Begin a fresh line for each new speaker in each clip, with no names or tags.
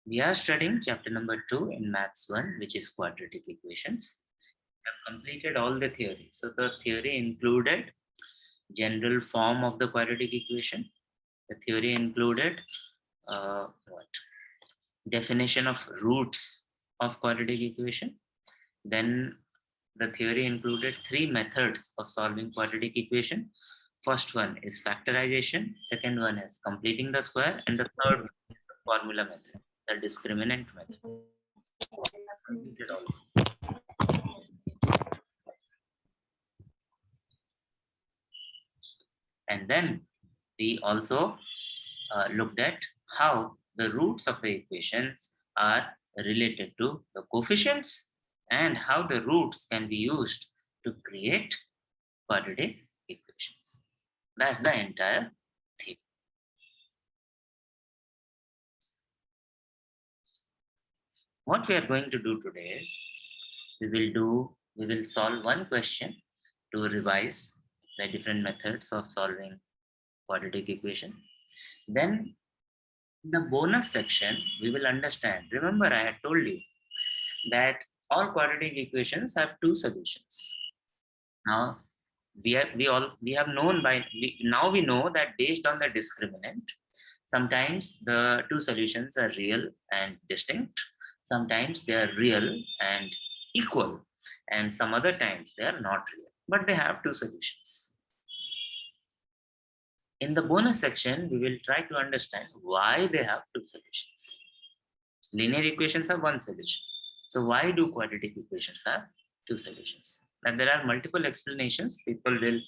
We are studying chapter number 2 in Maths 1, which is quadratic equations. We have completed all the theory. So the theory included general form of the quadratic equation. The theory included what? Definition of roots of quadratic equation. Then the theory included 3 methods of solving quadratic equation. First one is factorization, second one is completing the square, and the third one is the formula method, the discriminant method. Completed all. And then we also looked at how the roots of the equations are related to the coefficients and how the roots can be used to create quadratic equations. That's the entire thing. What we are going to do today is we will solve one question to revise the different methods of solving quadratic equation. Then the bonus section we will understand. Remember, I had told you that all quadratic equations have 2 solutions. Now we know that based on the discriminant, sometimes the 2 solutions are real and distinct, sometimes they are real and equal, and some other times they are not real, but they have 2 solutions. In the bonus section, we will try to understand why they have 2 solutions. Linear equations have 1 solution. So why do quadratic equations have 2 solutions? And there are multiple explanations. People will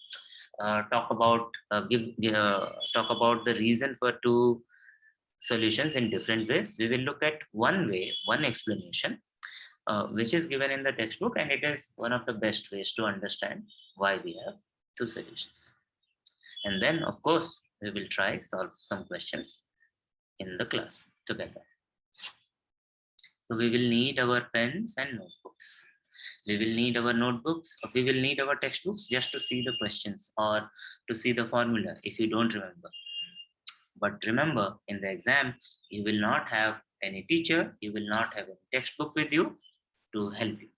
talk about the reason for 2 solutions in different ways. We will look at one way, one explanation, which is given in the textbook, and it is one of the best ways to understand why we have 2 solutions. And then, of course, we will try solve some questions in the class together. So we will need our pens and notebooks. We will need our notebooks, or we will need our textbooks just to see the questions or to see the formula if you don't remember. But remember, in the exam, you will not have any teacher, you will not have any textbook with you to help you.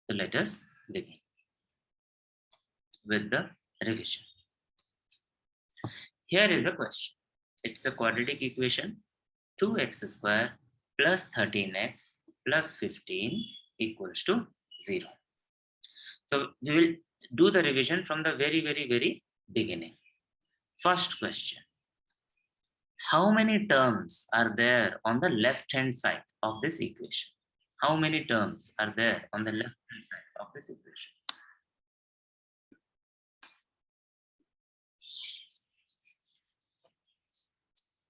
So let us begin with the revision. Here is a question. It's a quadratic equation. 2x square plus 13x plus 15 equals to 0. So we will do the revision from the very beginning. First question. How many terms are there on the left-hand side of this equation? How many terms are there on the left-hand side of this equation?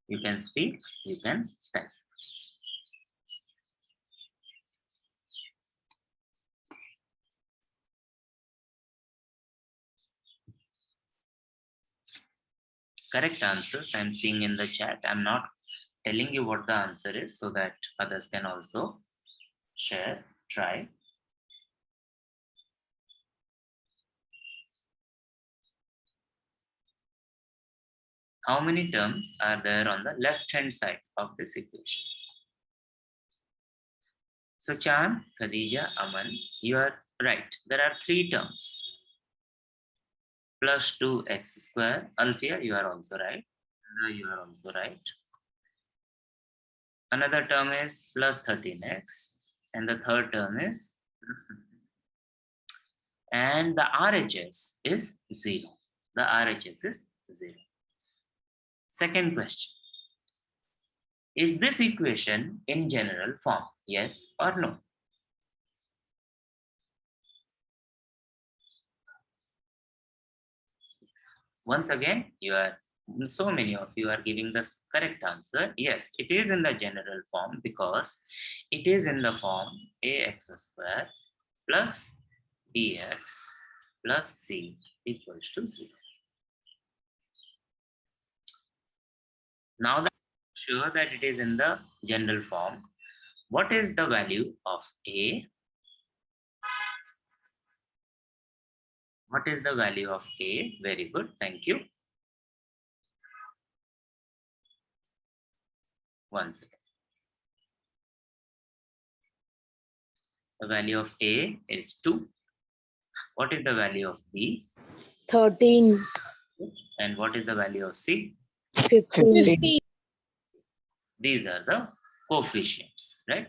You can speak, you can type. Correct answers I'm seeing in the chat. I'm not telling you what the answer is so that others can also share, try. How many terms are there on the left-hand side of this equation? So Chan, Khadija, Aman, you are right. There are 3 terms. Plus 2x square. Alfia, you are also right. You are also right. Another term is plus 13x. And the third term is plus 15. And the RHS is 0. The RHS is 0. Second question. Is this equation in general form? Yes or no? Yes. Once again, so many of you are giving the correct answer. Yes, it is in the general form because it is in the form ax square plus bx plus c equals to 0. Now that I'm sure that it is in the general form, what is the value of a? What is the value of a? Very good, thank you. 1 second. The value of A is 2. What is the value of B?
13.
And what is the value of C?
15.
These are the coefficients, right?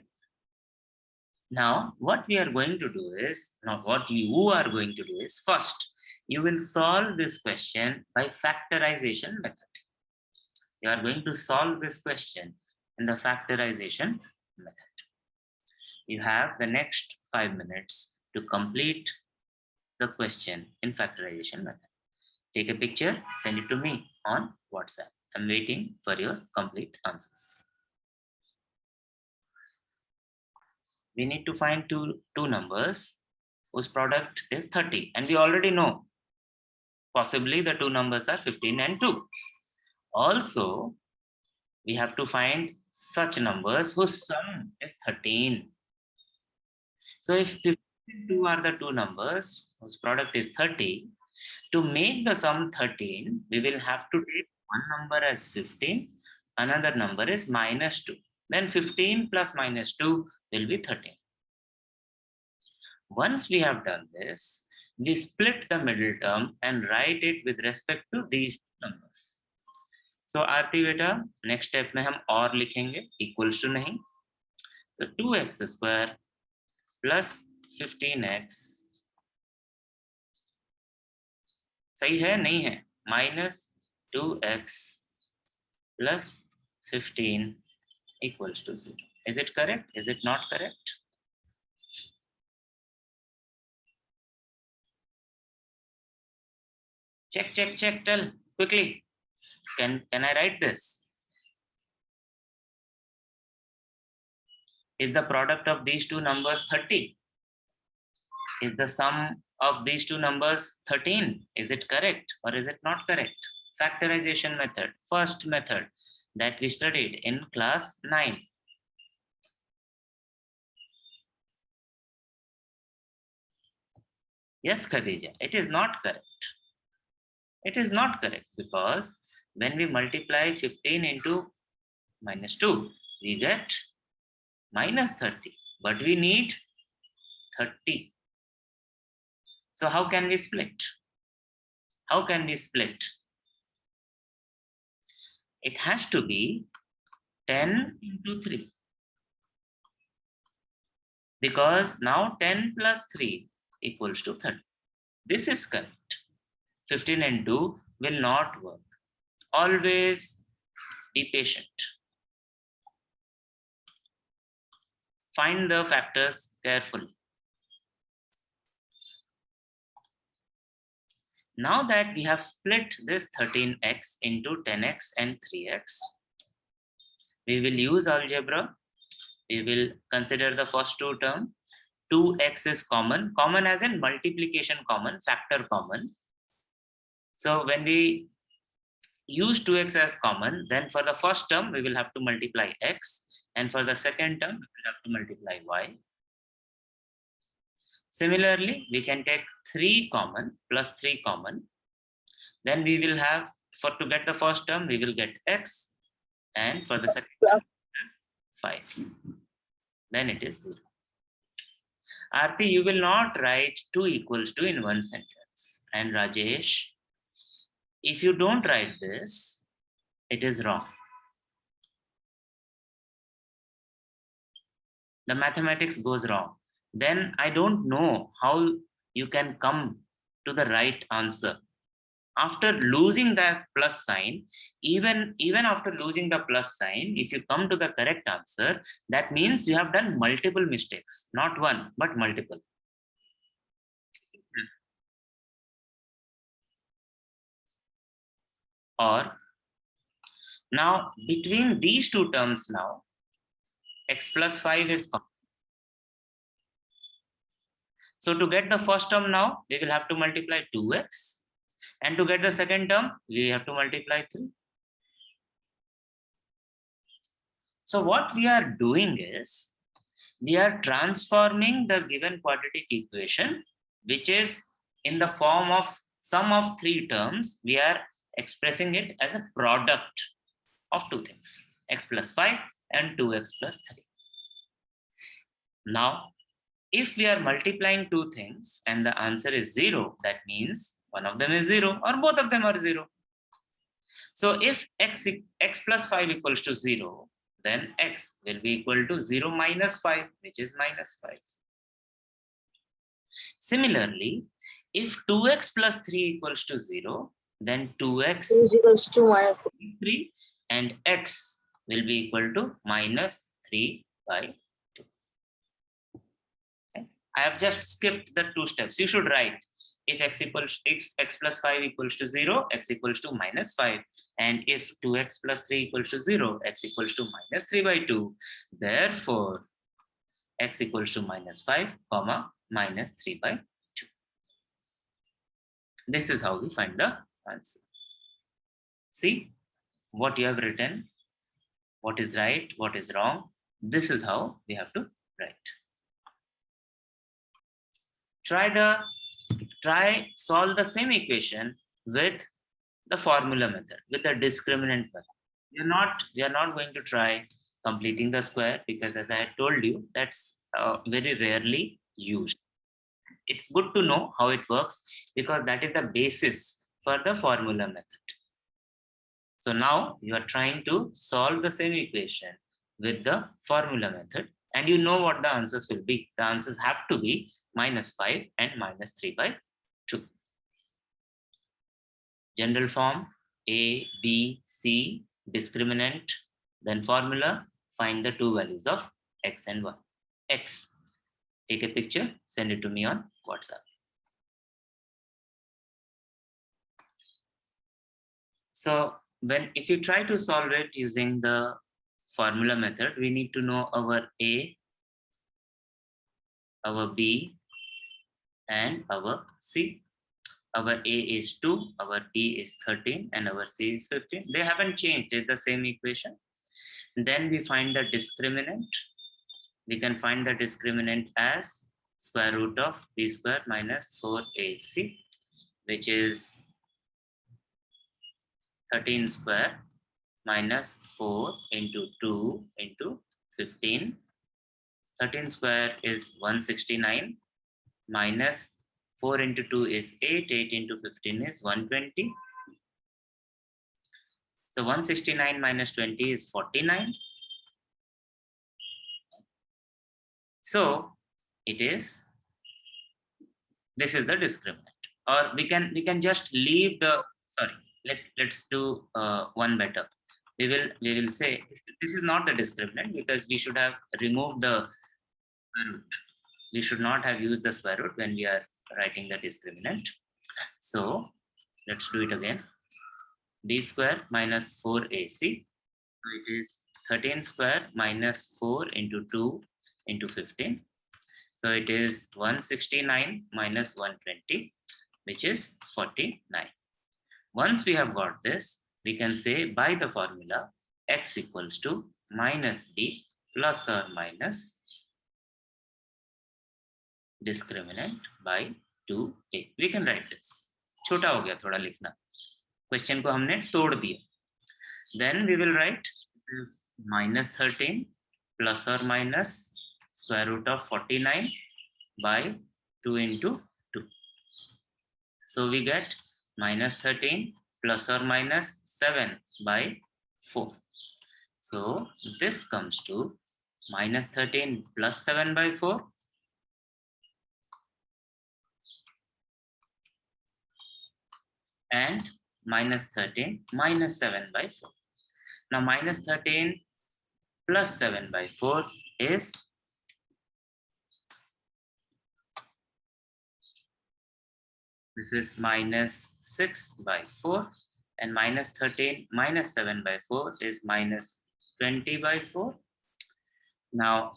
Now, what we are going to do is, what you are going to do is, first, you will solve this question by factorization method. You are going to solve this question in the factorization method. You have the next 5 minutes to complete the question in factorization method. Take a picture, send it to me on WhatsApp. I'm waiting for your complete answers. We need to find two numbers whose product is 30, and we already know possibly the two numbers are 15 and 2. Also, we have to find such numbers whose sum is 13. So if 15 and 2 are the two numbers whose product is 30, to make the sum 13, we will have to take one number as 15, another number is minus 2. Then 15 plus minus 2 will be 13. Once we have done this, we split the middle term and write it with respect to these numbers. So आरती बेटा next step में हम और लिखेंगे equals to नहीं, तो 2x square plus 15x सही है नहीं है, minus 2x plus 15 equals to 0. Is it correct? Is it not correct? Check, tell quickly. Can I write this? Is the product of these two numbers 30? Is the sum of these two numbers 13? Is it correct or is it not correct? Factorization method, first method that we studied in class 9. Yes, Khadija, it is not correct. It is not correct because when we multiply 15 into minus 2, we get minus 30, but we need 30. So how can we split? How can we split? It has to be 10 into 3. Because now 10 plus 3 equals to 30. This is correct. 15 and 2 will not work. Always be patient. Find the factors carefully. Now that we have split this 13x into 10x and 3x, we will use algebra. We will consider the first two terms. 2x is common. Common as in multiplication common, factor common. So when we use 2x as common, then for the first term, we will have to multiply x. And for the second term, we will have to multiply y. Similarly, we can take 3 common plus 3 common. Then we will have, to get the first term, we will get x. And for the second term, 5. Then it is 0. Aarti, you will not write 2 equals to in one sentence. And Rajesh, if you don't write this, it is wrong. The mathematics goes wrong. Then I don't know how you can come to the right answer. After losing that plus sign, even after losing the plus sign, if you come to the correct answer, that means you have done multiple mistakes, not one, but multiple. Or now between these two terms now, x plus 5 is common. So to get the first term now, we will have to multiply 2x. And to get the second term, we have to multiply 3. So what we are doing is, we are transforming the given quadratic equation, which is in the form of sum of 3 terms. We are expressing it as a product of two things, x plus 5 and 2x plus 3. Now, If we are multiplying two things and the answer is 0, that means one of them is 0 or both of them are 0. So if x plus 5 equals to 0, then x will be equal to 0 minus 5, which is minus 5. Similarly, if 2x plus 3 equals to 0, then 2x
is equals to minus
3 and x will be equal to minus 3 by 2. Okay. I have just skipped the 2 steps. You should write if x plus 5 equals to 0, x equals to minus 5. And if 2x plus 3 equals to 0, x equals to minus 3 by 2. Therefore, x equals to minus 5, comma, minus 3 by 2. This is how we find the answer. See what you have written, what is right, what is wrong. This is how we have to write. Try solve the same equation with the formula method, with the discriminant method. We are not going to try completing the square, because as I had told you, that's very rarely used. It's good to know how it works, because that is the basis for the formula method. So now you are trying to solve the same equation with the formula method, and you know what the answers will be. The answers have to be minus 5 and minus 3 by 2. General form, A, B, C, discriminant, then formula, find the two values of x and y. X, take a picture, send it to me on WhatsApp. So if you try to solve it using the formula method, we need to know our A, our B, and our C. Our A is 2, our B is 13, and our C is 15. They haven't changed, it's the same equation. Then we find the discriminant. We can find the discriminant as square root of B square minus 4AC, which is 13 square minus 4 into 2 into 15. 13 square is 169 minus 4 into 2 is 8, 8 into 15 is 120. So 169 minus 20 is 49. So it is, this is the discriminant. Or we can just leave the, sorry, let's do one better. We will say this is not the discriminant, because we should have removed the square root. We should not have used the square root when we are writing the discriminant. So let's do it again. B square minus 4AC. So it is 13 square minus 4 into 2 into 15. So it is 169 minus 120, which is 49. Once we have got this, we can say by the formula x equals to minus b plus or minus discriminant by 2a. We can write this. छोटा हो गया थोड़ा लिखना. Question को हमने तोड़ दिया. Then we will write this is minus 13 plus or minus square root of 49 by 2 into 2. So we get minus 13 plus or minus 7 by 4. So this comes to minus 13 plus 7 by 4. And minus 13 minus 7 by 4. Now minus 13 plus 7 by 4 is this is minus 6 by 4, and minus 13 minus 7 by 4 is minus 20 by 4. Now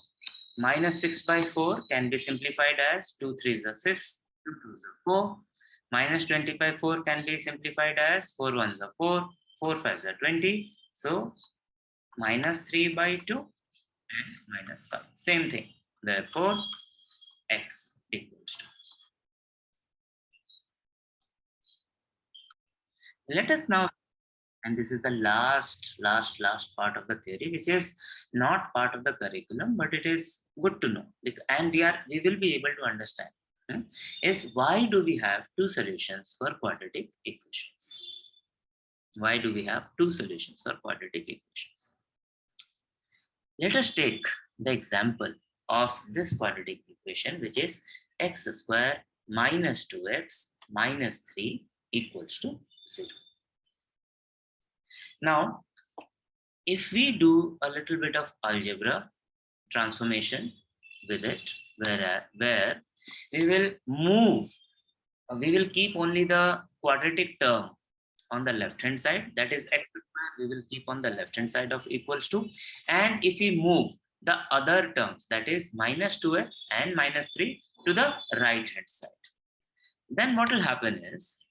minus 6 by 4 can be simplified as 2 3s are 6, 2 2s are 4. Minus 20 by 4 can be simplified as 4 1s are 4, 4 5s are 20. So minus 3 by 2 and minus 5. Same thing. Therefore, x equals to. Let us now And this is the last part of the theory, which is not part of the curriculum, but it is good to know. And we will be able to understand, is why do we have two solutions for quadratic equations? Why do we have two solutions for quadratic equations? Let us take the example of this quadratic equation, which is x square minus 2x minus 3 equals to 0. Now, if we do a little bit of algebra transformation with it, where we will keep only the quadratic term on the left hand side, that is x square, we will keep on the left hand side of equals to, and if we move the other terms, that is minus 2x and minus 3 to the right hand side, then what will happen is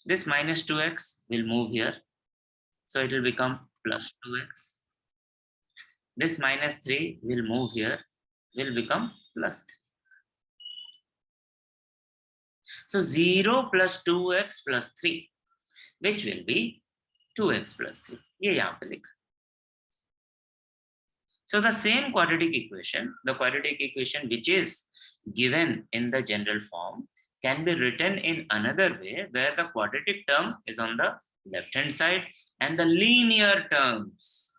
this minus 2x will move here, so it will become plus 2x. This minus 3 will move here, will become plus 3. So 0 plus 2x plus 3, which will be 2x plus 3. ये यहाँ पे लिखा. So the same quadratic equation, the quadratic equation which is given in the general form, can be written in another way, where the quadratic term is on the left hand side and the linear terms,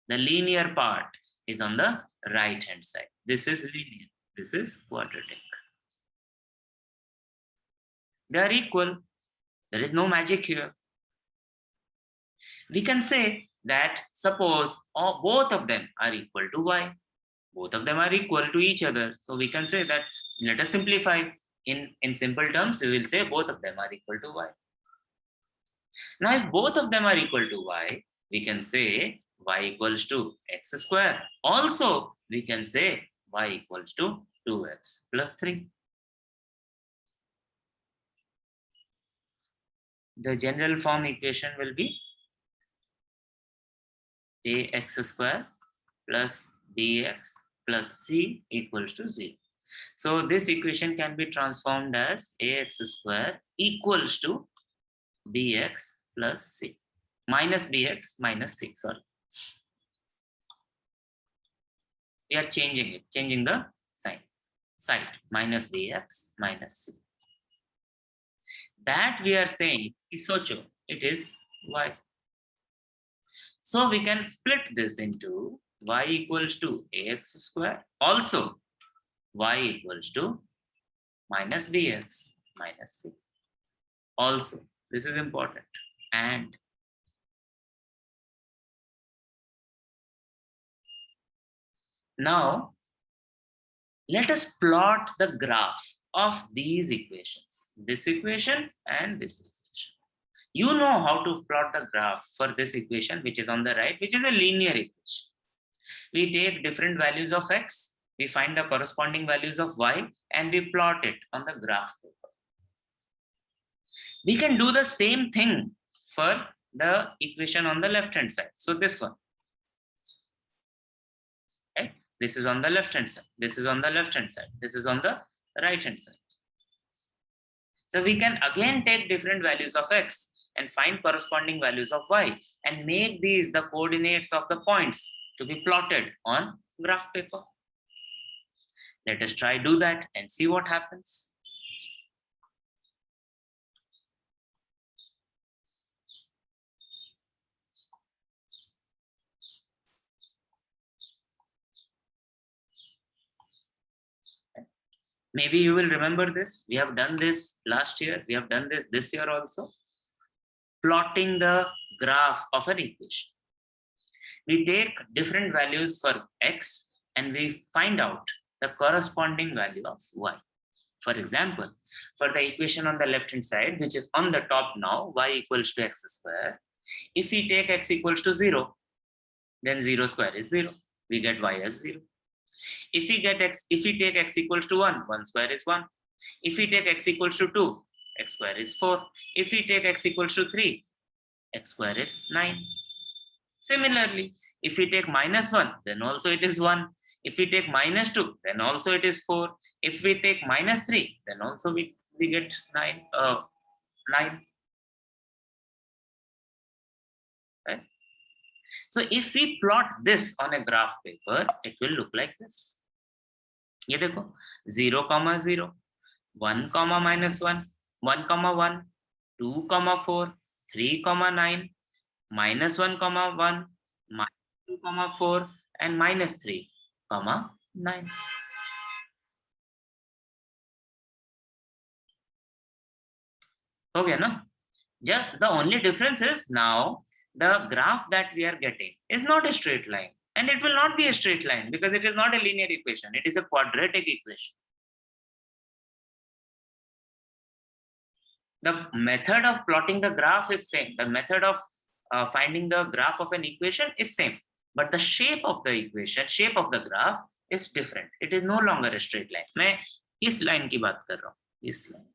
the linear part is on the right hand side. This is linear, this is quadratic. They are equal. There is no magic here. We can say that suppose both of them are equal to y. Both of them are equal to each other. So we can say that, let us simplify. In simple terms, we will say both of them are equal to y. Now, if both of them are equal to y, we can say y equals to x square. Also, we can say y equals to 2x plus 3. The general form equation will be ax square plus bx plus c equals to 0. So this equation can be transformed as ax square equals to bx plus c, minus bx minus c, sorry. We are changing the sign, side, minus bx minus c. That we are saying is socho, it is y. So we can split this into y equals to ax square, also y equals to minus bx minus c. Also, this is important. And now let us plot the graph of these equations, this equation and this equation. You know how to plot the graph for this equation, which is on the right, which is a linear equation. We take different values of x, we find the corresponding values of y, and we plot it on the graph paper. We can do the same thing for the equation on the left hand side. So this one, right? This is on the left hand side, this is on the left hand side, this is on the right hand side. So we can again take different values of x and find corresponding values of y and make these the coordinates of the points to be plotted on graph paper. Let us try do that and see what happens. Maybe you will remember this. We have done this last year. We have done this year also. Plotting the graph of an equation. We take different values for x and we find out the corresponding value of y. For example, for the equation on the left hand side, which is on the top now, y equals to x square. If we take x equals to 0, then 0 square is 0. We get y as 0. If we take x equals to 1, 1 square is 1. If we take x equals to 2, x square is 4. If we take x equals to 3, x square is 9. Similarly, if we take minus 1, then also it is 1. If we take minus 2, then also it is 4. If we take minus 3, then also we get 9. So if we plot this on a graph paper, it will look like this. ये देखो 0, 0, 1, -1, 1, 1, 2, 4, 3, 9, -1, 1, -2, 4, and -3, 9. हो गया ना? Just the only difference is now the graph that we are getting is not a straight line, and it will not be a straight line because it is not a linear equation. It is a quadratic equation. The method of plotting the graph is same. The method of finding the graph of an equation is same, but the shape of the equation, shape of the graph is different. It is no longer a straight line. मैं इस line की बात कर रहा हूँ, इस line.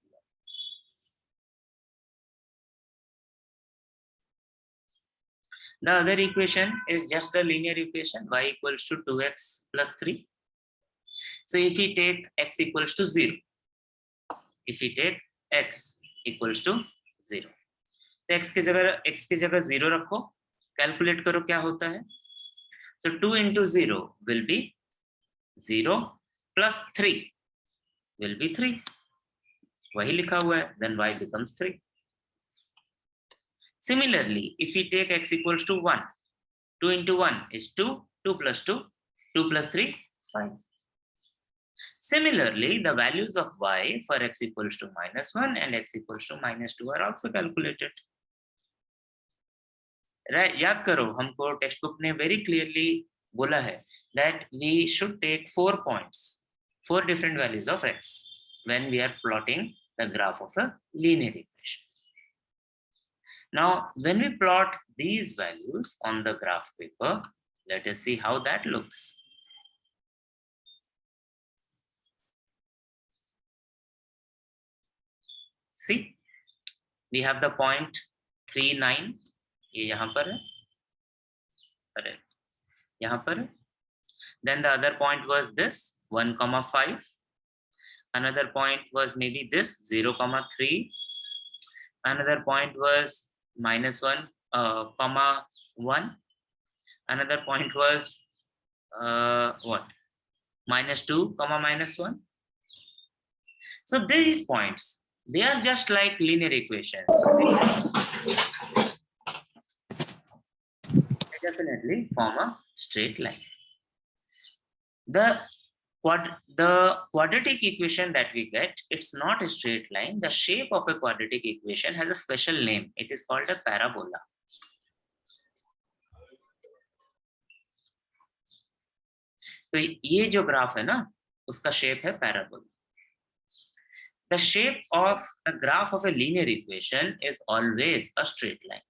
The other equation is just a linear equation, y equals to 2x plus 3. So if we take x equals to 0, if we take x equals to 0, तो x की जगह 0 रखो, कैलकुलेट करो क्या होता है. So 2 into 0 will be 0 plus 3 will be 3. वही लिखा हुआ है, then y becomes 3. Similarly, if we take x equals to 1, 2 into 1 is 2, 2 plus 2, 2 plus 3, 5. Similarly, the values of y for x equals to -1 and x equals to -2 are also calculated. याद करो, हमको text book ने very clearly बोला है that we should take 4 points, 4 different values of x when we are plotting the graph of a linear equation. Now, when we plot these values on the graph paper, let us see how that looks. See, we have the point 3, 9. ये यहाँ पर है, correct? यहाँ पर है. Then the other point was this 1, 5. Another point was maybe this 0, 3. Another point was -1, 1. Another point was what? -2, -1. So these points, they are just like linear equations. They definitely form a straight line. The quadratic equation that we get, it's not a straight line. The shape of a quadratic equation has a special name. It is called a parabola. तो ये जो graph है ना, उसका shape है parabola. The shape of a graph of a linear equation is always a straight line.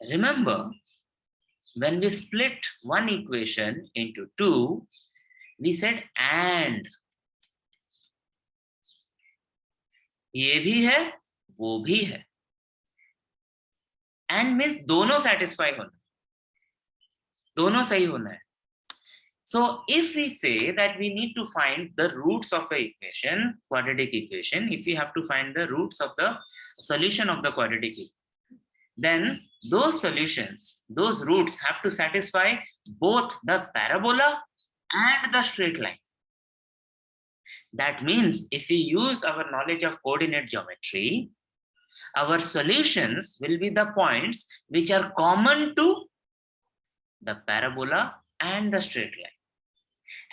Remember, when we split one equation into 2, we said and. ये भी है, वो भी है. And means दोनों satisfy होना, दोनों सही होना है. So if we say that we need to find the roots of the equation, quadratic equation, if we have to find the roots of the solution of the quadratic equation, then those solutions, those roots have to satisfy both the parabola and the straight line. That means if we use our knowledge of coordinate geometry, our solutions will be the points which are common to the parabola and the straight line.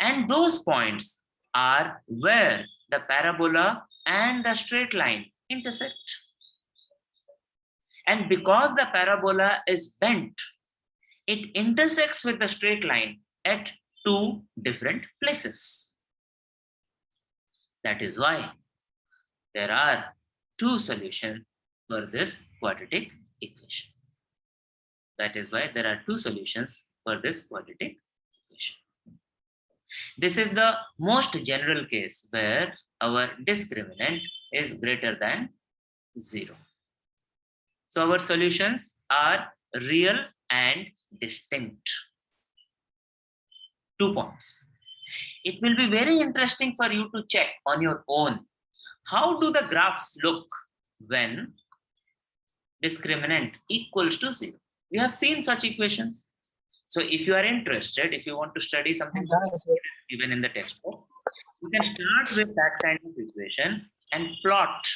And those points are where the parabola and the straight line intersect. And because the parabola is bent, it intersects with the straight line at 2 different places. That is why there are 2 solutions for this quadratic equation. That is why there are 2 solutions for this quadratic equation. This is the most general case where our discriminant is greater than 0. So our solutions are real and distinct. 2 points. It will be very interesting for you to check on your own how do the graphs look when discriminant equals to 0? We have seen such equations. So if you are interested, if you want to study something given in the textbook, you can start with that kind of equation and plot.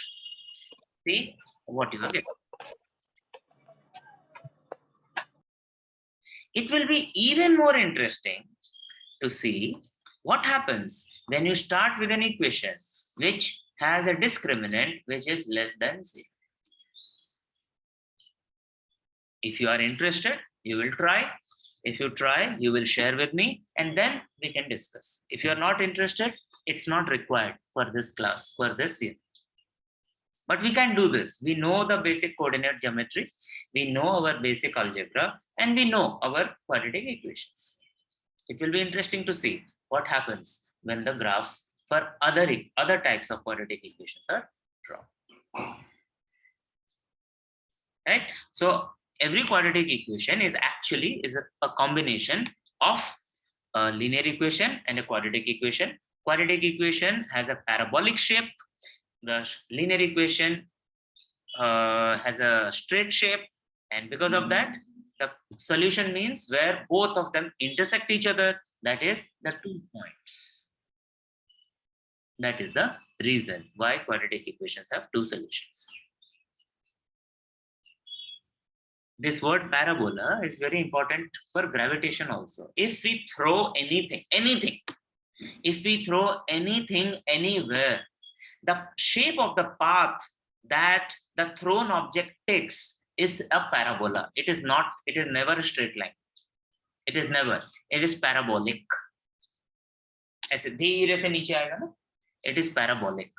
See what you will get. It will be even more interesting to see what happens when you start with an equation which has a discriminant which is less than 0. If you are interested, you will try. If you try, you will share with me, and then we can discuss. If you are not interested, it's not required for this class, for this year. But we can do this. We know the basic coordinate geometry, we know our basic algebra, and we know our quadratic equations. It will be interesting to see what happens when the graphs for other types of quadratic equations are drawn. Right? So every quadratic equation is actually a combination of a linear equation and a quadratic equation. Quadratic equation has a parabolic shape. The linear equation has a straight shape, and because of that, the solution means where both of them intersect each other, that is the 2 points. That is the reason why quadratic equations have 2 solutions. This word parabola is very important for gravitation also. If we throw anything, if we throw anything anywhere, the shape of the path that the thrown object takes is a parabola. It is never a straight line. It is parabolic. ऐसे धीरे से नीचे आएगा ना, it is parabolic.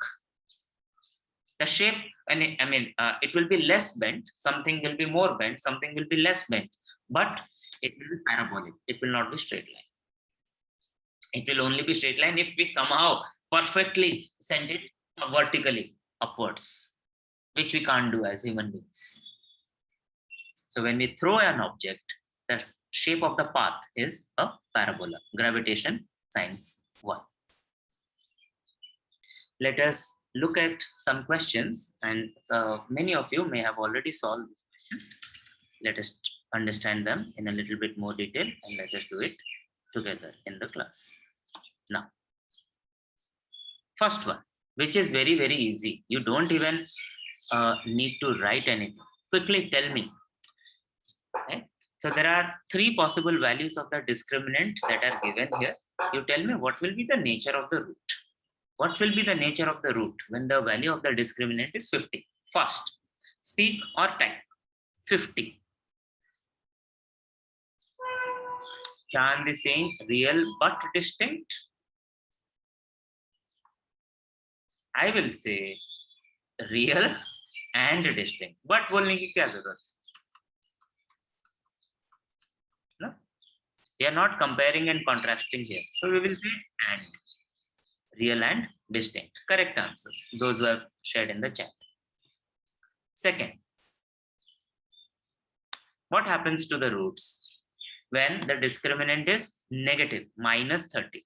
The shape, it will be less bent, something will be more bent, something will be less bent, but it will be parabolic. It will not be straight line. It will only be straight line if we somehow perfectly send it vertically upwards, which we can't do as human beings. So when we throw an object, the shape of the path is a parabola. Gravitation science 1. Let us look at some questions, and many of you may have already solved these questions. Let us understand them in a little bit more detail, and let us do it together in the class. Now, first one, which is very, very easy. You don't even need to write anything. Quickly tell me. Okay? So there are 3 possible values of the discriminant that are given here. You tell me what will be the nature of the root. What will be the nature of the root when the value of the discriminant is 50? First, speak or type. 50. Chand is saying real but distinct. I will say real and distinct. But बोलने की क्या जरूरत? No? We are not comparing and contrasting here. So we will say and. Real and distinct. Correct answers, those who have shared in the chat. Second, what happens to the roots when the discriminant is negative, minus 30?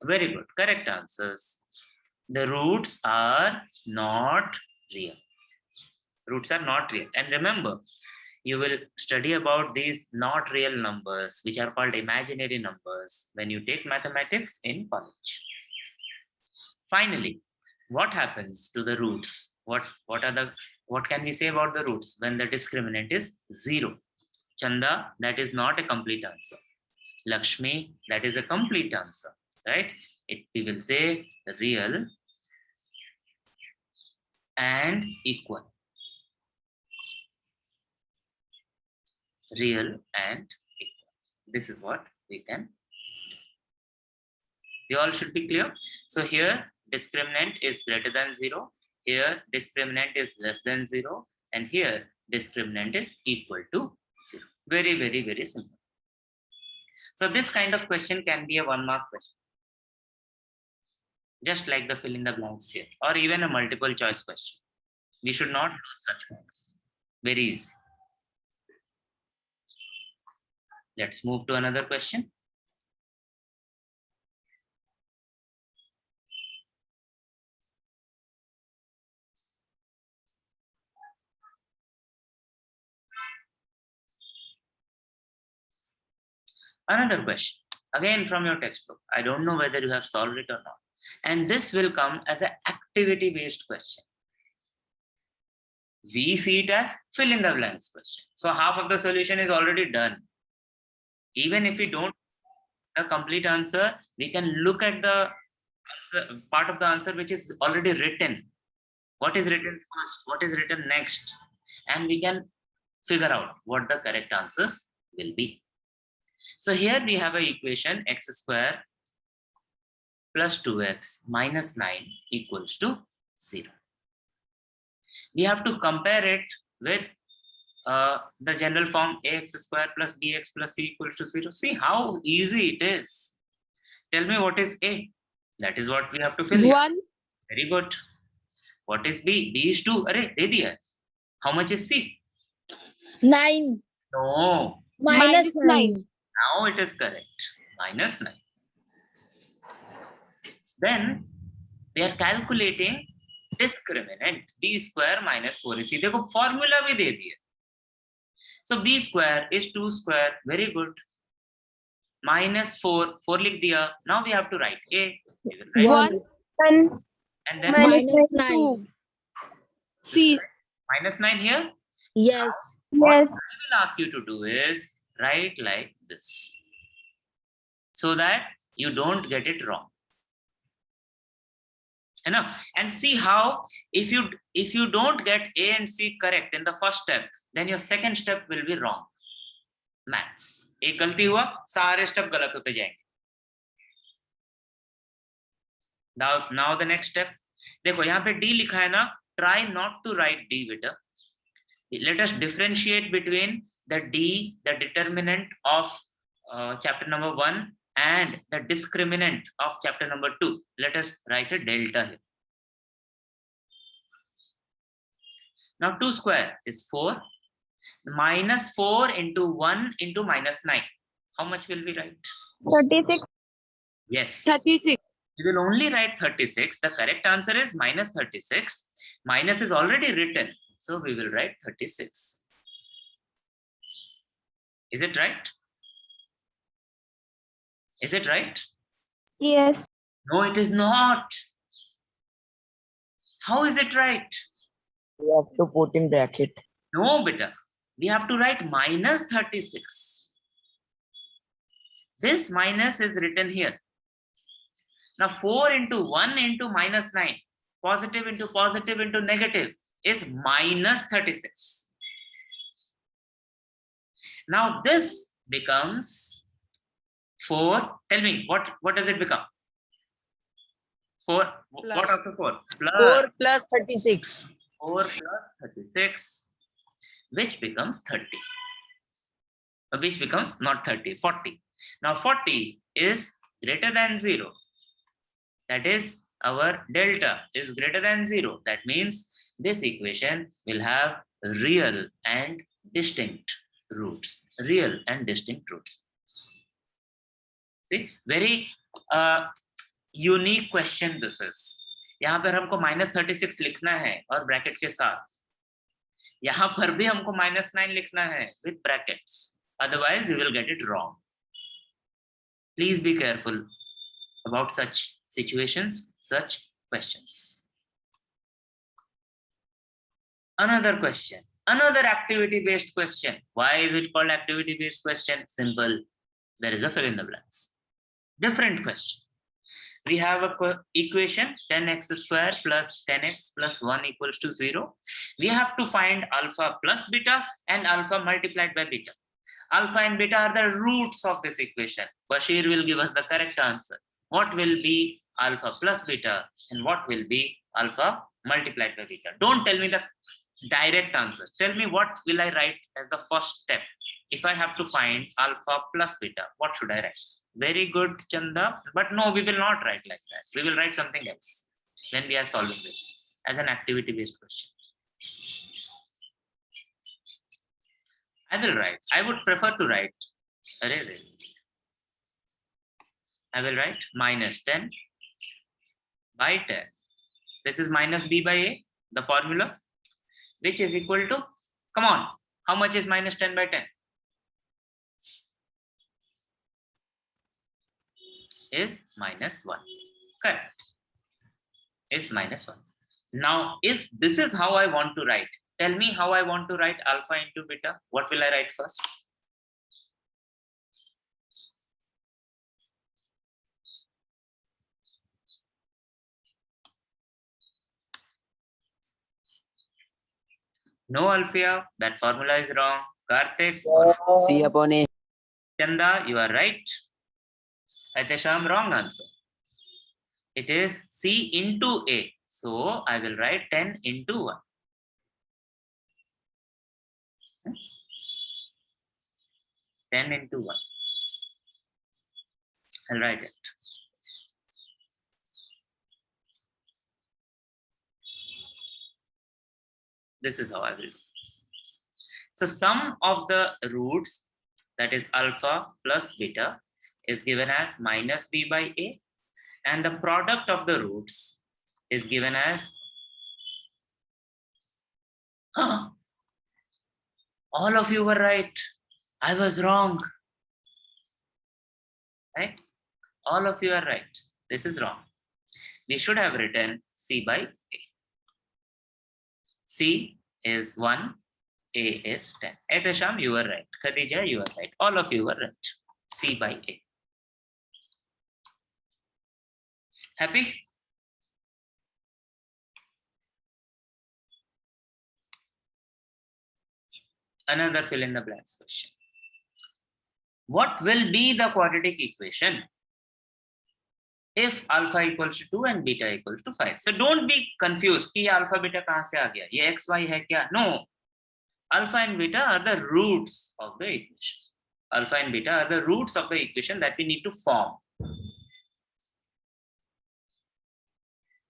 Very good. Correct answers. The roots are not real. Roots are not real. And remember, you will study about these not real numbers, which are called imaginary numbers, when you take mathematics in college. Finally, what happens to the roots? What can we say about the roots when the discriminant is 0? Chanda, that is not a complete answer. Lakshmi, that is a complete answer, right? We will say real and equal. Real and equal. This is what we can do. You all should be clear. So here, discriminant is greater than 0. Here, discriminant is less than 0. And here, discriminant is equal to 0. Very, very, very simple. So this kind of question can be a 1-mark question. Just like the fill in the blanks here, or even a multiple choice question. We should not lose such marks. Very easy. Let's move to another question. Another question, again from your textbook. I don't know whether you have solved it or not. And this will come as an activity-based question. We see it as fill in the blanks question. So half of the solution is already done. Even if we don't a complete answer, we can look at the answer, part of the answer which is already written. What is written first? What is written next? And we can figure out what the correct answers will be. So here we have an equation x square plus 2x minus 9 equals to 0. We have to compare it with the general form ax square plus bx plus c equals to 0. See how easy it is. Tell me what is a. That is what we have to fill.
1.
Very good. What is b? B is 2. Array, de diya. How much is c?
9.
No.
Minus 9.
Now it is correct. Minus 9. Then we are calculating discriminant b square minus 4ac. देखो formula भी दे दिया. So b square is 2 square. Very good. Minus 4. 4 लिख दिया. Now we have to write a. We will write
1.
and then
Minus 9.
C.
minus 9 here.
Yes.
What I will ask you to do is write like this, so that you don't get it wrong. And see how if you don't get A and C correct in the first step, then your second step will be wrong. Maths. एक गलती हुआ, सारे step गलत होते जाएंगे. Now the next step. देखो यहाँ पे D लिखा है ना. Try not to write D, beta. Let us differentiate between the D, the determinant of chapter number 1, and the discriminant of chapter number 2. Let us write a delta here. Now 2 square is 4. Minus 4 into 1 into minus 9. How much will we write?
36.
Yes.
36.
We will only write 36. The correct answer is minus 36. Minus is already written. So we will write 36. Is it right? Is it right?
Yes.
No, it is not. How is it right?
You have to put in bracket.
No, beta. We have to write minus 36. This minus is written here. Now 4 into 1 into minus 9. Positive into negative is minus 36. Now this becomes 4. Tell me, what does it become? 4. What after 4? Plus
4 plus 36.
4 plus 36, which becomes 30. Which becomes not 30, 40. Now 40 is greater than 0. That is, our delta is greater than 0. That means this equation will have real and distinct roots. Real and distinct roots. See, very unique question this is. यहाँ पर हमको minus 36 लिखना है और bracket के साथ. यहाँ पर भी हमको minus 9 लिखना है with brackets. Otherwise, we will get it wrong. Please be careful about such situations, such questions. Another question, another activity-based question. Why is it called activity-based question? Simple. There is a fill in the blanks. Different question. We have a equation 10x square plus 10x plus 1 equals to 0. We have to find alpha plus beta and alpha multiplied by beta. Alpha and beta are the roots of this equation. Bashir will give us the correct answer. What will be alpha plus beta and what will be alpha multiplied by beta? Don't tell me the direct answer. Tell me what will I write as the first step. If I have to find alpha plus beta, what should I write? Very good, Chanda. But no, we will not write like that. We will write something else when we are solving this as an activity-based question. I will write. I would prefer to write. I will write minus 10 by 10. This is minus b by a, the formula, which is equal to, come on, how much is minus 10 by 10? is minus 1. Correct. Is minus 1. Now, if this is how I want to write, tell me how I want to write alpha into beta. What will I write first? No, Alfia, that formula is wrong. Karthik,
C upon A.
Chanda, you are right. Atesham, wrong answer. It is C into A. So I will write 10 into 1. 10 into 1. I'll write it. This is how I will do. So sum of the roots, that is alpha plus beta, is given as minus b by a, and the product of the roots is given as all of you were right. I was wrong. Right? All of you are right. This is wrong. We should have written c by a. C is 1, A is 10. Etesham, you were right. Khadija, you are right. All of you were right. C by A. Happy? Another fill in the blanks question. What will be the quadratic equation if alpha equals to 2 and beta equals to 5? So don't be confused कि alpha beta कहाँ से आ गया? ये x y है क्या? No. Alpha and beta are the roots of the equation. Alpha and beta are the roots of the equation that we need to form.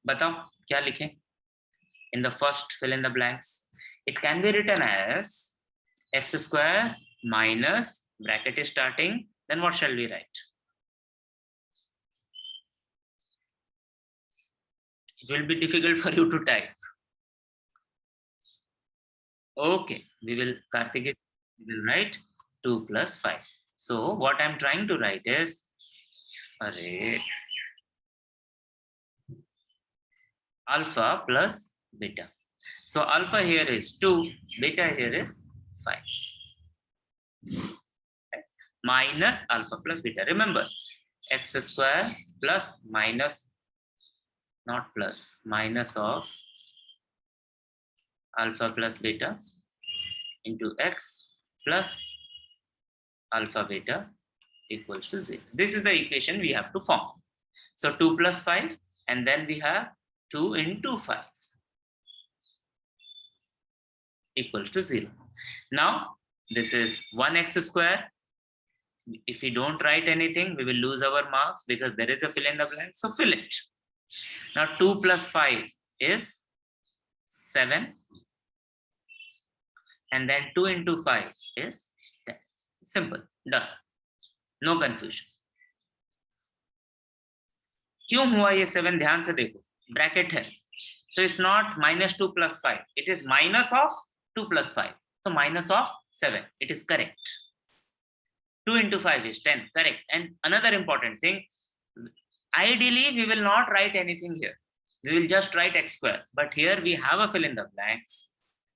बताओ क्या लिखें? In the first fill in the blanks, it can be written as x square minus bracket is starting. Then what shall we write? It will be difficult for you to type. Okay, we will, Karthik, we will write 2 plus 5. So what I'm trying to write is, alpha plus beta. So alpha here is 2, beta here is 5. Okay. Minus alpha plus beta. Remember, x square plus minus, not plus, minus of alpha plus beta into x plus alpha beta equals to 0. This is the equation we have to form. So 2 plus 5, and then we have 2 into 5 equals to 0. Now this is 1x square. If we don't write anything, we will lose our marks because there is a fill in the blank. So fill it. Now 2 plus 5 is 7. And then 2 into 5 is 10. Simple. Done. No confusion. क्यों हुआ ये 7? ध्यान से देखो. Bracket है. So it's not minus 2 plus 5. It is minus of 2 plus 5. So minus of 7. It is correct. 2 into 5 is 10. Correct. And another important thing, ideally we will not write anything here. We will just write x square. But here we have a fill in the blanks.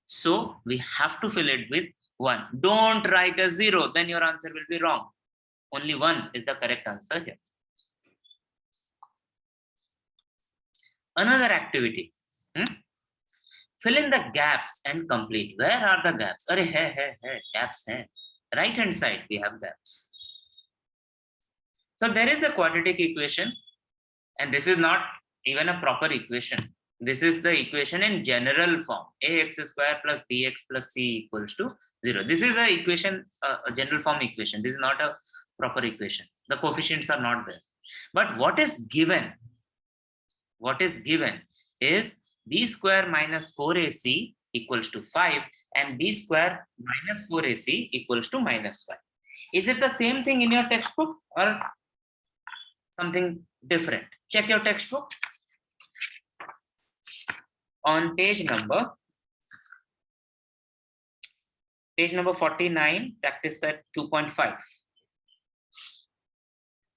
So we have to fill it with 1. Don't write a 0. Then your answer will be wrong. Only 1 is the correct answer here. Another activity. Fill in the gaps and complete. Where are the gaps? Arey, hai, gaps hai. Right hand side we have gaps. So there is a quadratic equation, and this is not even a proper equation. This is the equation in general form. Ax square plus bx plus c equals to 0. This is a equation, a general form equation. This is not a proper equation. The coefficients are not there. But what is given? What is given is b square minus 4ac equals to 5 and b square minus 4ac equals to minus 5. Is it the same thing in your textbook or something different? Check your textbook. On page number 49, practice set 2.5.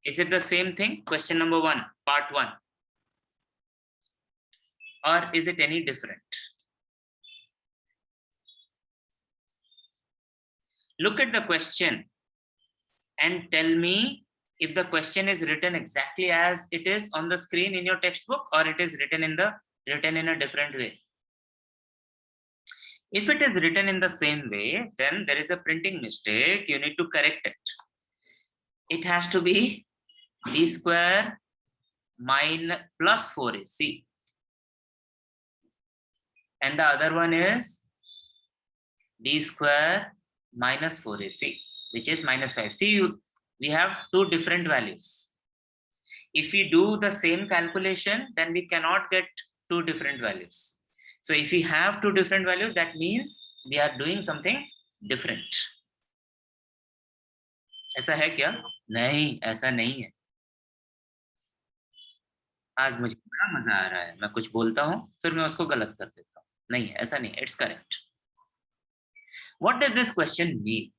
Is it the same thing? Question number 1, part 1. Or is it any different? Look at the question and tell me if the question is written exactly as it is on the screen in your textbook, or it is written in a different way. If it is written in the same way, then there is a printing mistake. You need to correct it. It has to be b square minus plus 4ac. And the other one is b square minus 4ac, which is minus 5. See, we have two different values. If we do the same calculation, then we cannot get two different values. So if we have two different values, that means we are doing something different. ऐसा है क्या? नहीं, ऐसा नहीं है. आज मुझे बड़ा मजा आ रहा है. मैं कुछ बोलता हूँ, फिर मैं उसको गलत कर देता हूँ. नहीं, ऐसा नहीं. It's correct. What does this question mean?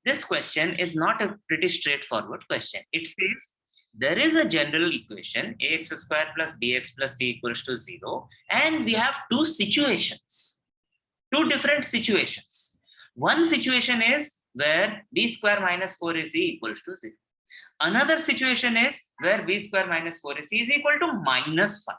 This question is not a pretty straightforward question. It says there is a general equation ax square plus bx plus c equals to 0, and we have two situations, two different situations. One situation is where b square minus 4ac equals to 0. Another situation is where b square minus 4ac is equal to minus 5.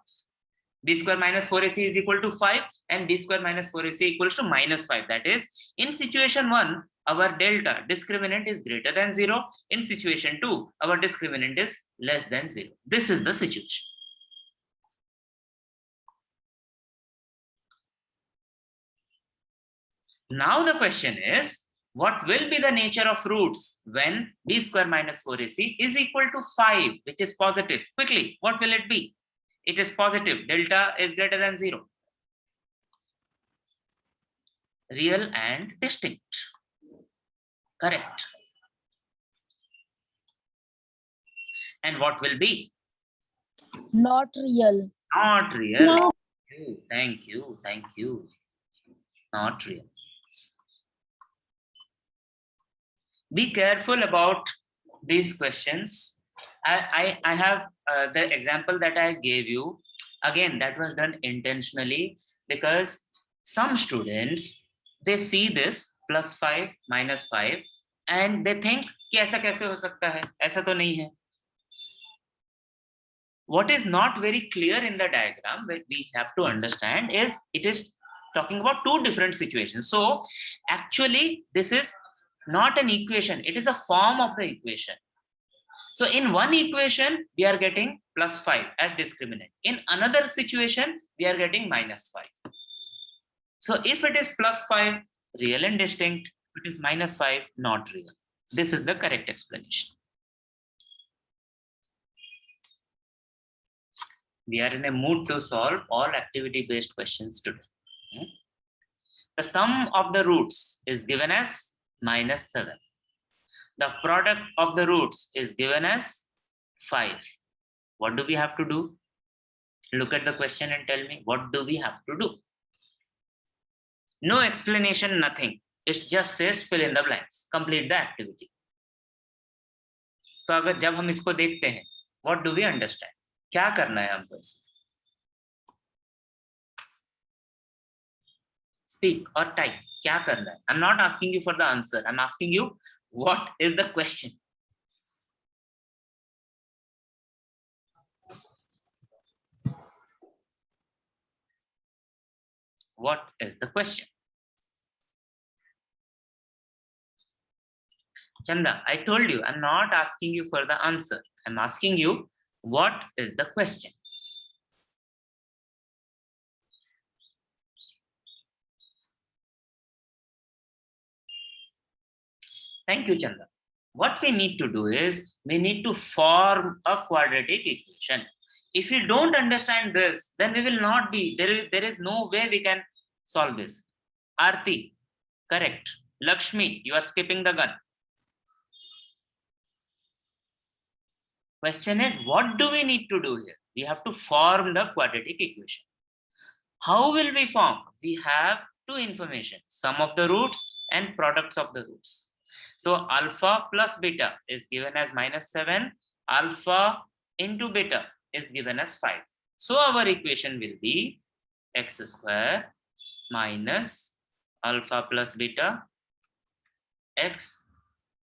b square minus 4ac is equal to 5 and b square minus 4ac equals to minus 5. That is, in situation 1, our delta discriminant is greater than 0. In situation 2, our discriminant is less than 0. This is the situation. Now the question is, what will be the nature of roots when b square minus 4ac is equal to 5, which is positive? Quickly, what will it be? It is positive. Delta is greater than 0. Real and distinct. Correct. And what will be?
Not real.
Not real.
No.
Thank you. Thank you. Not real. Be careful about these questions. I have the example that I gave you. Again, that was done intentionally because some students, they see this plus 5 minus 5 and they think कि ऐसा कैसे हो सकता है, ऐसा तो नहीं है. What is not very clear in the diagram that we have to understand is it is talking about two different situations. So actually this is not an equation, it is a form of the equation. So in one equation we are getting plus 5 as discriminant. In another situation we are getting minus 5. So if it is plus 5, real and distinct. If it is minus 5, not real. This is the correct explanation. We are in a mood to solve all activity-based questions today. The sum of the roots is given as minus 7. The product of the roots is given as 5. What do we have to do? Look at the question and tell me, what do we have to do? No explanation, nothing. It just says fill in the blanks. Complete the activity. तो अगर जब हम इसको देखते हैं, what do we understand? क्या करना है हमको इसमें? Speak or type. क्या करना है? I'm not asking you for the answer. I'm asking you what is the question. What is the question? Chanda, I told you, I'm not asking you for the answer. I'm asking you, what is the question? Thank you, Chanda. What we need to do is, we need to form a quadratic equation. If you don't understand this, then we will not be, there is no way we can solve this. Aarti, correct. Lakshmi, you are skipping the gun. Question is, what do we need to do here? We have to form the quadratic equation. How will we form? We have two information, sum of the roots and products of the roots. So alpha plus beta is given as -7. Alpha into beta is given as 5. So our equation will be x square minus alpha plus beta x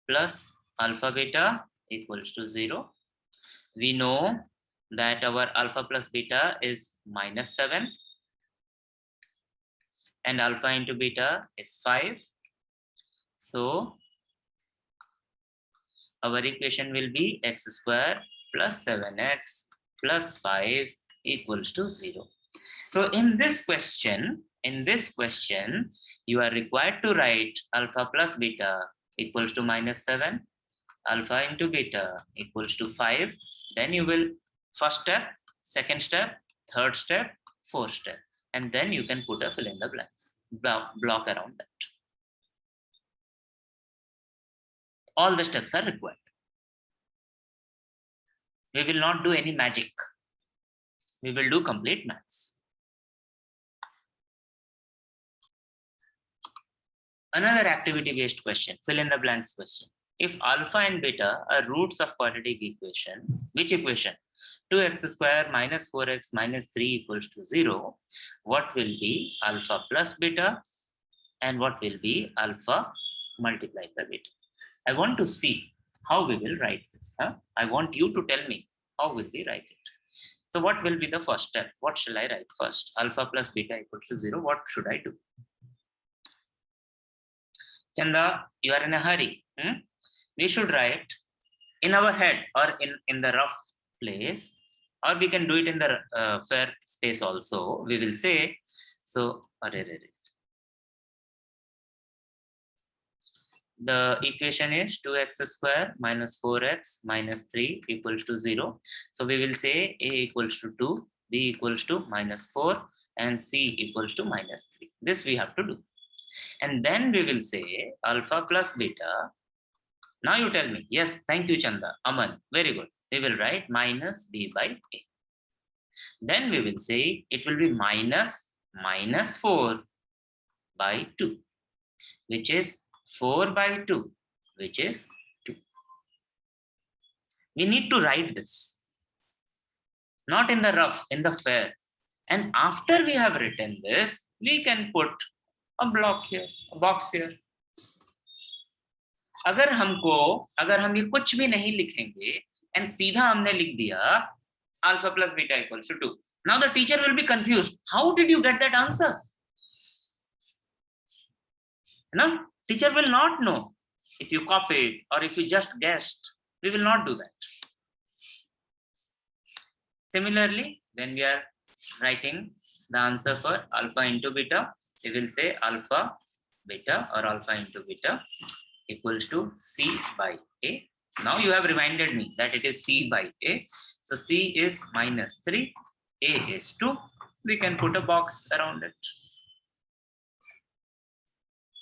plus alpha beta equals to 0. We know that our alpha plus beta is -7 and alpha into beta is 5. So our equation will be x square plus 7x plus 5 equals to 0. So in this question, you are required to write alpha plus beta equals to -7, alpha into beta equals to 5. Then you will first step, second step, third step, fourth step, and then you can put a fill in the blanks block around that. All the steps are required. We will not do any magic. We will do complete maths. Another activity-based question, fill in the blanks question. If alpha and beta are roots of quadratic equation, which equation? 2x square minus 4x minus 3 equals to 0. What will be alpha plus beta and what will be alpha multiplied by beta? I want to see how we will write this. I want you to tell me how will we write it. So what will be the first step? What shall I write first? Alpha plus beta equals to 0. What should I do? Chanda, you are in a hurry. We should write in our head or in the rough place, or we can do it in the fair space also. We will say, so the equation is 2x square minus 4x minus 3 equals to 0. So we will say a equals to 2, b equals to -4, and c equals to -3. This we have to do. And then we will say alpha plus beta. Now you tell me. Yes, thank you, Chanda. Aman, very good. We will write minus b by a. Then we will say it will be -4 by 2, which is 4 by 2, which is 2. We need to write this, not in the rough, in the fair. And after we have written this, we can put a block here, a box here. अगर हम ये कुछ भी नहीं लिखेंगे and सीधा हमने लिख दिया alpha plus beta equals to 2. Now the teacher will be confused. How did you get that answer? No, teacher will not know if you copied or if you just guessed. We will not do that. Similarly, when we are writing the answer for alpha into beta, we will say alpha beta or alpha into beta equals to c by a. Now you have reminded me that it is c by a. So c is -3, a is 2. We can put a box around it.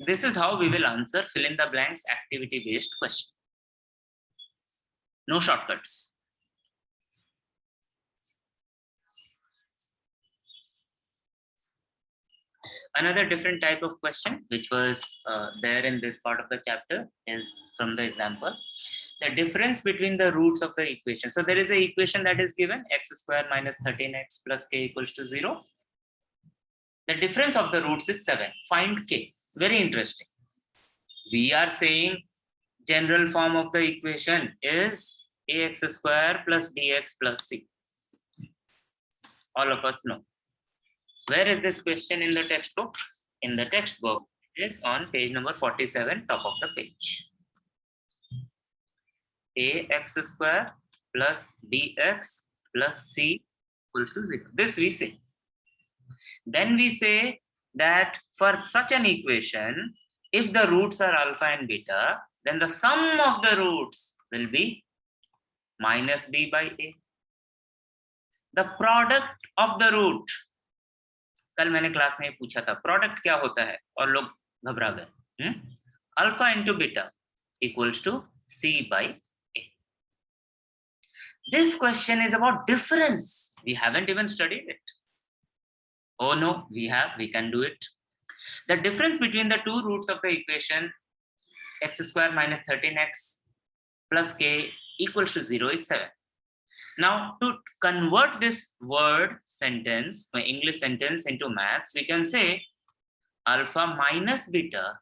This is how we will answer fill in the blanks activity based question. No shortcuts. Another different type of question which was there in this part of the chapter is from the example. The difference between the roots of the equation. So there is an equation that is given x square minus 13x plus k equals to 0. The difference of the roots is 7. Find k. Very interesting. We are saying general form of the equation is ax square plus bx plus c. All of us know. Where is this question in the textbook? In the textbook, it is on page number 47, top of the page. Ax square plus bx plus c equals to 0. This we say. Then we say that for such an equation, if the roots are alpha and beta, then the sum of the roots will be minus b by a. The product of the root. कल मैंने class में पूछा था product क्या होता है और लोग घबरा गए. Alpha into beta equals to C by A. This question is about difference. We haven't even studied it. Oh no, we have. We can do it. The difference between the two roots of the equation x square minus 13x plus k equals to 0 is 7. Now, to convert this word sentence, my English sentence into maths, we can say alpha minus beta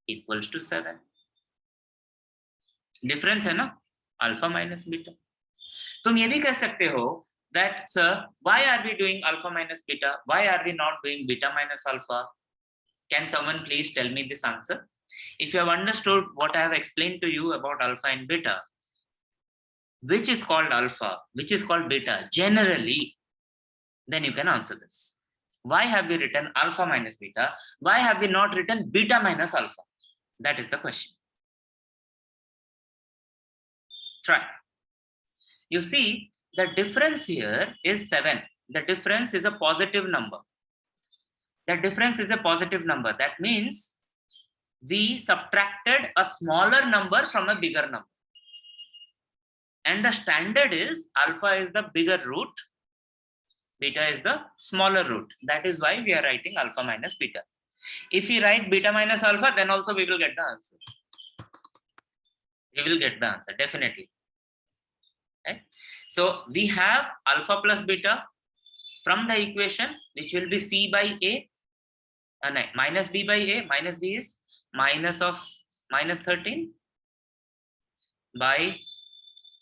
equals to 7. Difference है ना, alpha minus beta. तुम ये भी कह सकते हो that, sir, why are we doing alpha minus beta? Why are we not doing beta minus alpha? Can someone please tell me this answer? If you have understood what I have explained to you about alpha and beta, which is called alpha, which is called beta, generally, then you can answer this. Why have we written alpha minus beta? Why have we not written beta minus alpha? That is the question. Try. You see, the difference here is 7. The difference is a positive number. The difference is a positive number. That means we subtracted a smaller number from a bigger number. And the standard is alpha is the bigger root, beta is the smaller root. That is why we are writing alpha minus beta. If we write beta minus alpha, then also we will get the answer. We will get the answer, definitely. Okay. So we have alpha plus beta from the equation, which will be c by a, minus b by a. Minus b is minus of minus 13 by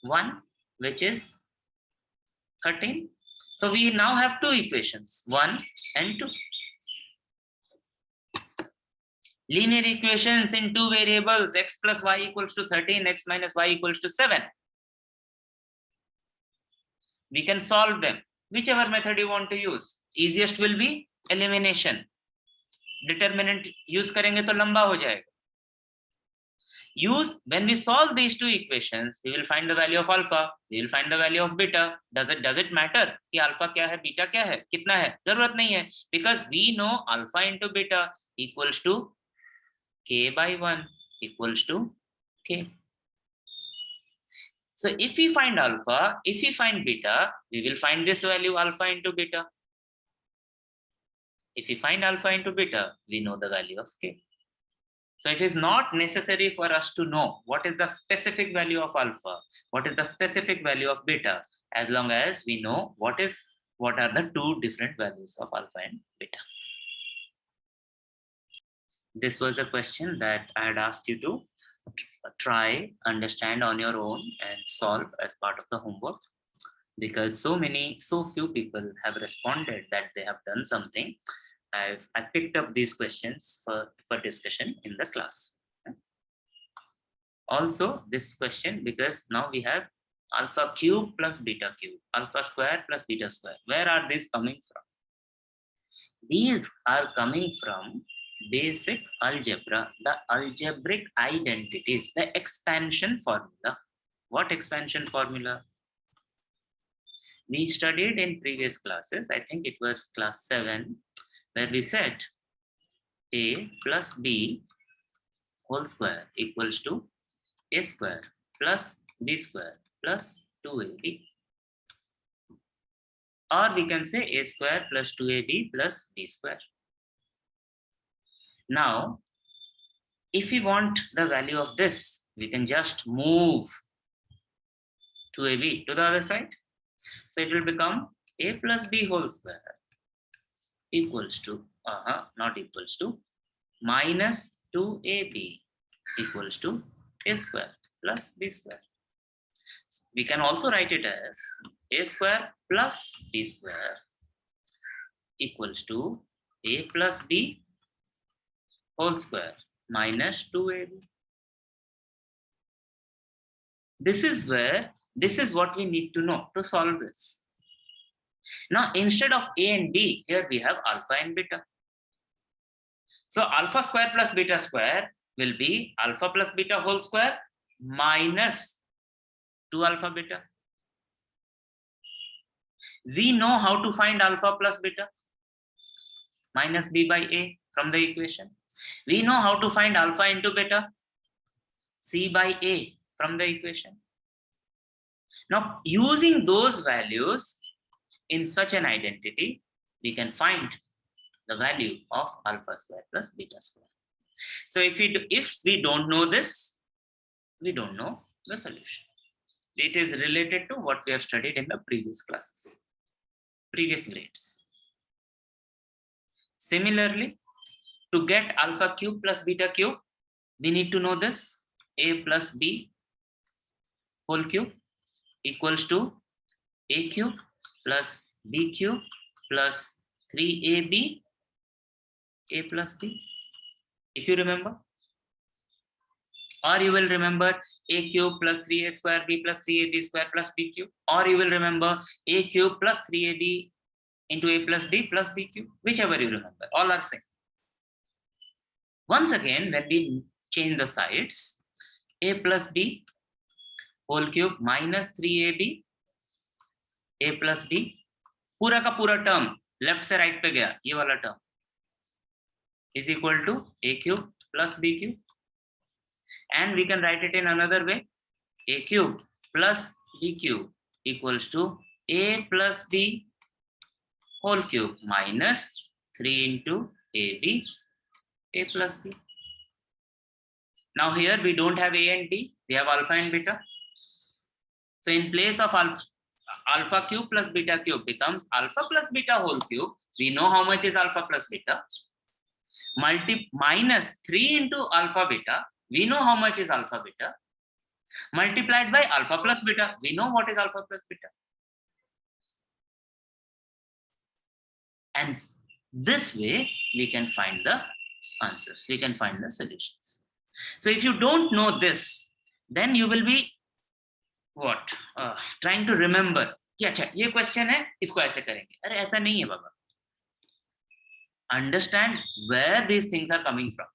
1, which is 13. So we now have two equations, 1 and 2. Linear equations in two variables, x plus y equals to 13, x minus y equals to 7. We can solve them. Whichever method you want to use. Easiest will be elimination. Determinant use करेंगे तो लंबा हो जाएगा. Use, when we solve these two equations, we will find the value of alpha, we will find the value of beta. Does it matter कि alpha क्या है, beta क्या है, कितना है? जरूरत नहीं है, because we know alpha into beta equals to k by 1 equals to k. So if we find alpha, if we find beta, we will find this value alpha into beta. If we find alpha into beta, we know the value of k. So it is not necessary for us to know what is the specific value of alpha, what is the specific value of beta, as long as we know what are the two different values of alpha and beta. This was a question that I had asked you to try, understand on your own and solve as part of the homework, because so few people have responded that they have done something. I picked up these questions for discussion in the class. Also this question, because now we have alpha cube plus beta cube, alpha square plus beta square. Where are these coming from? These are coming from basic algebra, the algebraic identities, the expansion formula. What expansion formula? We studied in previous classes, I think it was class 7, where we said a plus b whole square equals to a square plus b square plus 2ab. Or we can say a square plus 2ab plus b square. Now, if we want the value of this, we can just move 2ab to the other side. So it will become a plus b whole square equals to, not equals to, minus 2ab equals to a square plus b square. We can also write it as a square plus b square equals to a plus b whole square minus 2ab. This is what we need to know to solve this. Now, instead of a and b, here we have alpha and beta. So alpha square plus beta square will be alpha plus beta whole square minus 2 alpha beta. We know how to find alpha plus beta, minus b by a from the equation. We know how to find alpha into beta, c by a from the equation. Now, using those values in such an identity, we can find the value of alpha square plus beta square. So if we don't know this, we don't know the solution. It is related to what we have studied in the previous classes, previous grades. Similarly, to get alpha cube plus beta cube, we need to know this: a plus b whole cube equals to a cube plus b cube plus 3ab a plus b. If you remember, or you will remember a cube plus 3a square b plus 3ab square plus b cube, or you will remember a cube plus 3ab into a plus b cube, whichever you remember, all are same. Once again, when we change the sides, a plus b whole cube minus 3ab a plus b, पूरा का पूरा term left से right पे गया, ये वाला term is equal to a cube plus b cube, and we can write it in another way: a cube plus b cube equals to a plus b whole cube minus 3 into ab a plus b. Now here we don't have a and b, we have alpha and beta. So in place of alpha cube plus beta cube becomes alpha plus beta whole cube. We know how much is alpha plus beta. Minus 3 into alpha beta. We know how much is alpha beta. Multiplied by alpha plus beta. We know what is alpha plus beta. And this way we can find the answers. We can find the solutions. So if you don't know this, then you will be what? Trying to remember कि अच्छा ये question है, इसको ऐसे करेंगे. अरे ऐसा नहीं है बाबा. Understand where these things are coming from.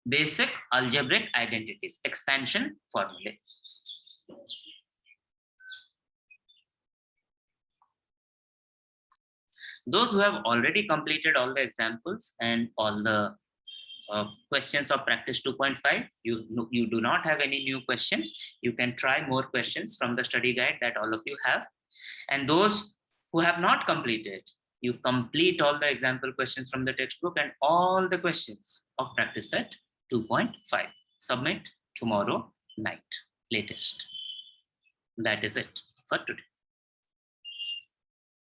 Basic algebraic identities, expansion formulae. Those who have already completed all the examples and all the questions of practice 2.5, you do not have any new question. You can try more questions from the study guide that all of you have. And those who have not completed, you complete all the example questions from the textbook and all the questions of practice set 2.5. Submit tomorrow night latest. That is it for today.